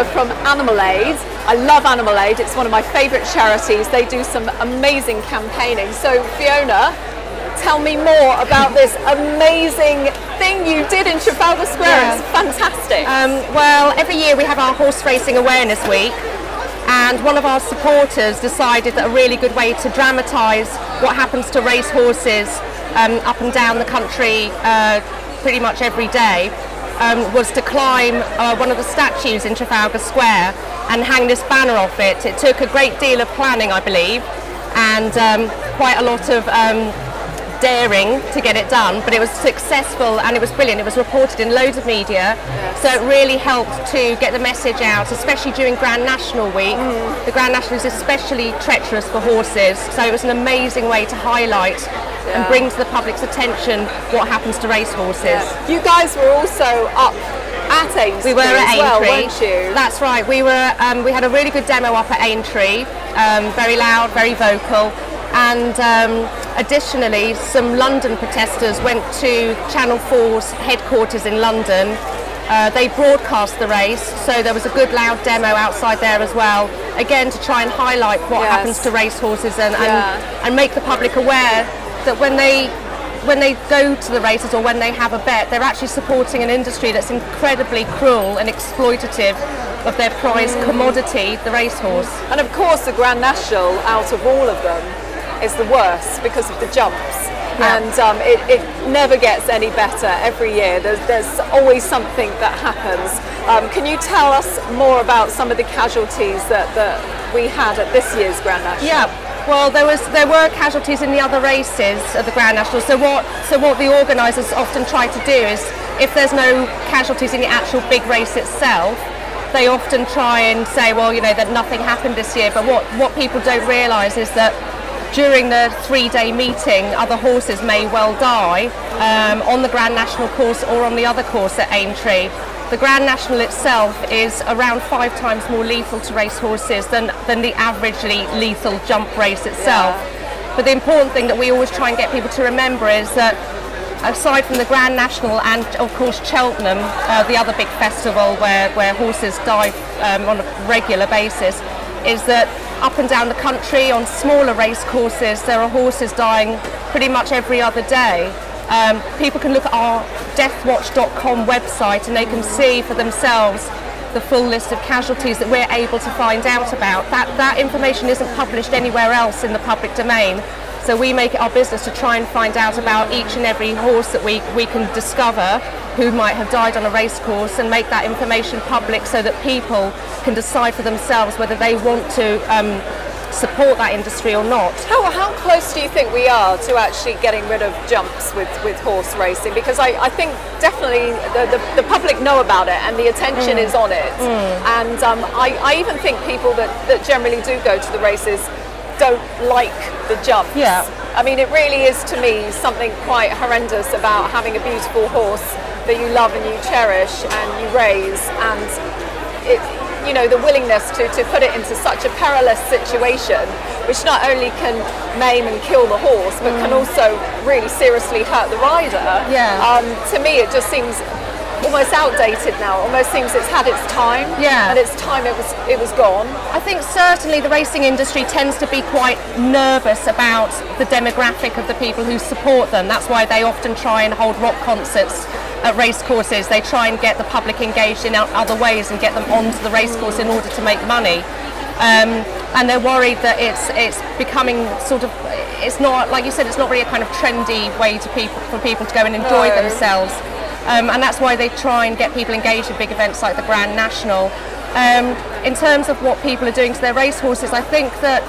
Fiona from Animal Aid. I love Animal Aid, it's one of my favourite charities. They do some amazing campaigning. So Fiona, tell me more about this amazing thing you did in Trafalgar Square. It's fantastic. Well, every year we have our Horse Racing Awareness Week, and one of our supporters decided that a really good way to dramatise what happens to race horses up and down the country pretty much every day was to climb one of the statues in Trafalgar Square and hang this banner off it. It took a great deal of planning, I believe, and quite a lot of daring to get it done, but it was successful and it was brilliant. It was reported in loads of media, so it really helped to get the message out, especially during Grand National Week. The Grand National is especially treacherous for horses, so it was an amazing way to highlight and bring to the public's attention what happens to race horses. You guys were also up at Aintree. We were at Aintree, well, weren't you? That's right. We were. We had a really good demo up at Aintree, very loud, very vocal. And additionally, some London protesters went to Channel 4's headquarters in London. They broadcast the race, so there was a good loud demo outside there as well, again to try and highlight what happens to race horses and make the public aware that when they go to the races or when they have a bet, they're actually supporting an industry that's incredibly cruel and exploitative of their prized commodity, the racehorse. And of course the Grand National, out of all of them, is the worst because of the jumps. And it never gets any better every year. There's always something that happens. Can you tell us more about some of the casualties that we had at this year's Grand National? Yeah. Well, there were casualties in the other races of the Grand National. So what the organisers often try to do is, if there's no casualties in the actual big race itself, they often try and say, well, you know, that nothing happened this year. But what people don't realise is that during the 3-day meeting, other horses may well die on the Grand National course or on the other course at Aintree. The Grand National itself is around 5 times more lethal to race horses than the averagely lethal jump race itself. But the important thing that we always try and get people to remember is that aside from the Grand National and of course Cheltenham, the other big festival where horses die on a regular basis, is that up and down the country on smaller race courses there are horses dying pretty much every other day. People can look at our deathwatch.com website and they can see for themselves the full list of casualties that we're able to find out about. That information isn't published anywhere else in the public domain, so we make it our business to try and find out about each and every horse that we can discover who might have died on a race course and make that information public so that people can decide for themselves whether they want to support that industry or not. How close do you think we are to actually getting rid of jumps with horse racing? Because I think definitely the public know about it and the attention is on it. And I even think people that generally do go to the races don't like the jumps. I mean, it really is to me something quite horrendous about having a beautiful horse that you love and you cherish and you raise, and it, you know, the willingness to put it into such a perilous situation, which not only can maim and kill the horse, but can also really seriously hurt the rider. To me, it just seems almost outdated now. Almost seems it's had its time. And its time it was gone. I think certainly the racing industry tends to be quite nervous about the demographic of the people who support them. That's why they often try and hold rock concerts at race courses. They try and get the public engaged in other ways and get them onto the race course in order to make money. And they're worried that it's becoming sort of, it's not, like you said, it's not really a kind of trendy way for people to go and enjoy themselves. And that's why they try and get people engaged in big events like the Grand National. In terms of what people are doing to their race horses, I think that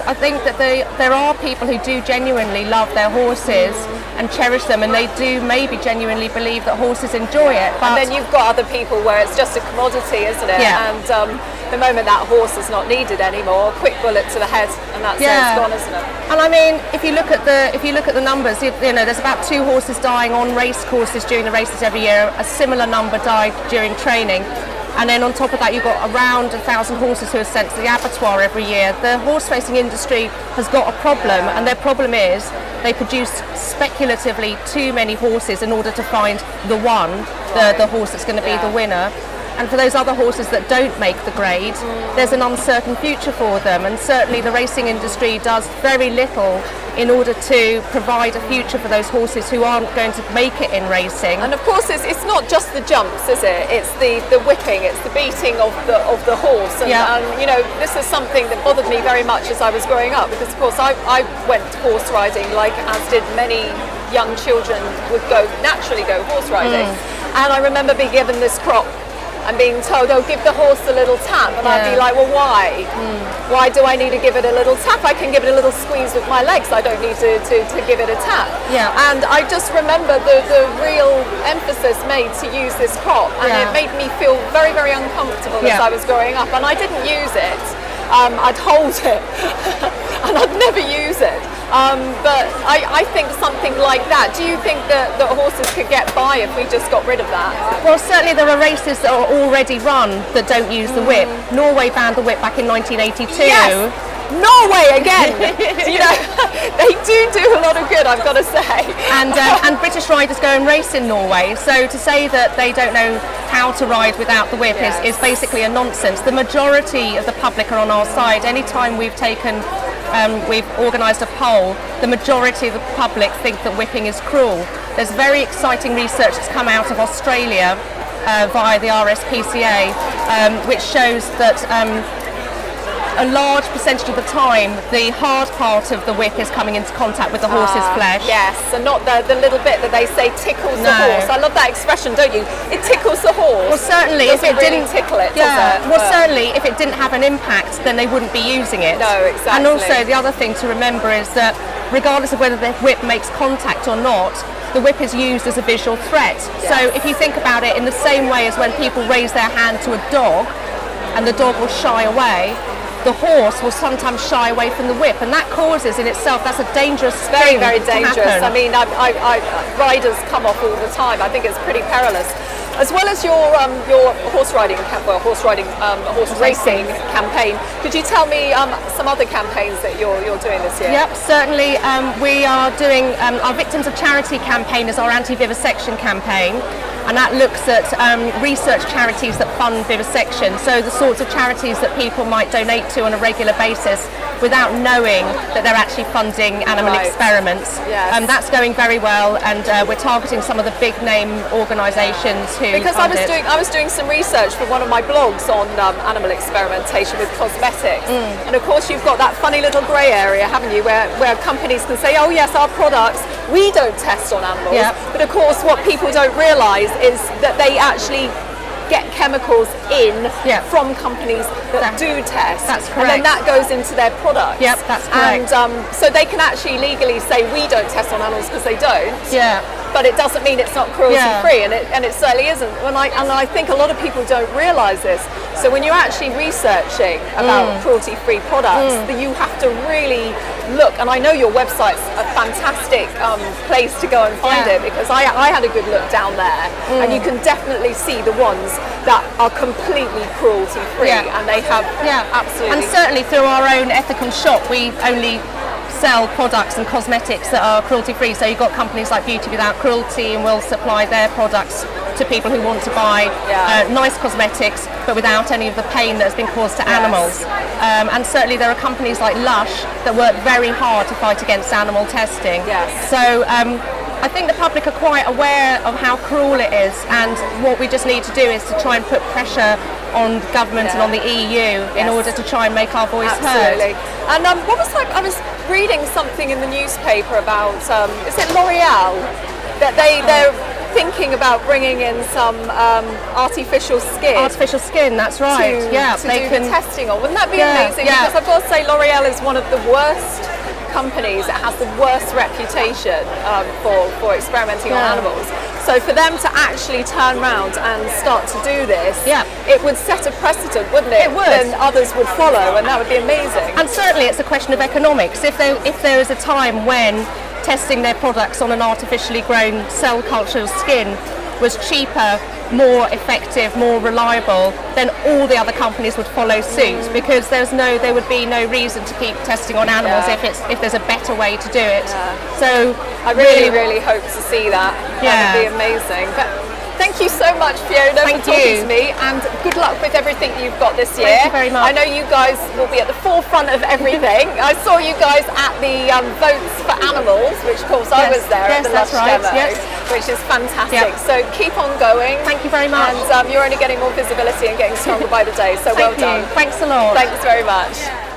there are people who do genuinely love their horses and cherish them, and they do maybe genuinely believe that horses enjoy it. But and then you've got other people where it's just a commodity, isn't it? And the moment that horse is not needed anymore, quick bullet to the head, and that's it, it's gone, isn't it? And I mean, if you look at the numbers, you know, there's about 2 horses dying on race courses during the races every year. A similar number died during training. And then on top of that, you've got around 1,000 horses who are sent to the abattoir every year. The horse racing industry has got a problem, and their problem is they produce speculatively too many horses in order to find the one, the horse that's going to be the winner. and for those other horses that don't make the grade, there's an uncertain future for them. And certainly the racing industry does very little in order to provide a future for those horses who aren't going to make it in racing. And of course, it's not just the jumps, is it? It's the whipping, it's the beating of the horse. And, and you know, this is something that bothered me very much as I was growing up, because of course I went horse riding, like as did many young children would naturally go horse riding. And I remember being given this crop and being told, oh, give the horse a little tap. And I'd be like, well, why? Why do I need to give it a little tap? I can give it a little squeeze with my legs. I don't need to give it a tap. And I just remember the real emphasis made to use this crop. And it made me feel very, very uncomfortable as I was growing up. And I didn't use it. I'd hold it and I'd never use it. But I think something like that, do you think that horses could get by if we just got rid of that? Well, certainly there are races that are already run that don't use the whip. Norway banned the whip back in 1982. Yes. Norway again. You know, they do a lot of good, I've got to say. And British riders go and race in Norway. So to say that they don't know how to ride without the whip is basically a nonsense. The majority of the public are on our side. Anytime we've organised a poll, the majority of the public think that whipping is cruel. There's very exciting research that's come out of Australia via the RSPCA, which shows that a large percentage of the time the hard part of the whip is coming into contact with the horse's flesh. Yes, and not the little bit that they say tickles the horse. I love that expression, don't you? It tickles the horse. Well, certainly if it really didn't tickle it, yeah. does it? Well, certainly if it didn't have an impact, then they wouldn't be using it. No, exactly. And also the other thing to remember is that regardless of whether the whip makes contact or not, the whip is used as a visual threat. Yes. So if you think about it in the same way as when people raise their hand to a dog and the dog will shy away, the horse will sometimes shy away from the whip, and that causes in itself, that's a dangerous thing. Very dangerous. I mean, riders come off all the time. I think it's pretty perilous. As well as your horse racing campaign, could you tell me some other campaigns that you're doing this year? Yep, certainly. We are doing our Victims of Charity campaign is our anti-vivisection campaign, and that looks at research charities that fund vivisection, so the sorts of charities that people might donate to on a regular basis without knowing that they're actually funding animal experiments. Yes. That's going very well, and we're targeting some of the big name organisations who because I was doing some research for one of my blogs on animal experimentation with cosmetics, and of course you've got that funny little grey area, haven't you, where companies can say, oh yes, our products, we don't test on animals, but of course what people don't realise is that they actually get chemicals in from companies that do test. That's correct. And then that goes into their products. Yep, that's correct. And so they can actually legally say we don't test on animals because they don't. Yeah. But it doesn't mean it's not cruelty free, and it certainly isn't. And I think a lot of people don't realise this. So when you're actually researching about cruelty free products, that you have to really look. And I know your website's a fantastic place to go and find it, because I had a good look down there, and you can definitely see the ones that are completely cruelty free, and they have absolutely. And certainly through our own ethical shop, we only sell products and cosmetics that are cruelty free. So you've got companies like Beauty Without Cruelty, and we'll supply their products to people who want to buy nice cosmetics but without any of the pain that has been caused to animals. And certainly there are companies like Lush that work very hard to fight against animal testing. So I think the public are quite aware of how cruel it is, and what we just need to do is to try and put pressure on government and on the EU in order to try and make our voice heard. And what was like? I was reading something in the newspaper about is it L'Oreal that they're thinking about bringing in some artificial skin. Artificial skin, that's right. To do the testing on. Wouldn't that be amazing? Because I've got to say, L'Oreal is one of the worst companies that has the worst reputation for experimenting on animals. So for them to actually turn around and start to do this, it would set a precedent, wouldn't it? It would. Then others would follow, and that would be amazing. And certainly it's a question of economics. If there is a time when testing their products on an artificially grown cell culture skin was cheaper, more effective, more reliable, then all the other companies would follow suit, because there would be no reason to keep testing on animals if there's a better way to do it. So I really hope to see that. That would be amazing. But Thank you so much, Fiona, Thank for talking you. to me, and good luck with everything you've got this year. Thank you very much. I know you guys will be at the forefront of everything. I saw you guys at the Votes for Animals, which of course I was there at the that's Lush right. demo, Yes. which is fantastic. Yep. So keep on going. Thank you very much. And you're only getting more visibility and getting stronger by the day, so well Thank done. you. Thanks a lot. Thanks very much.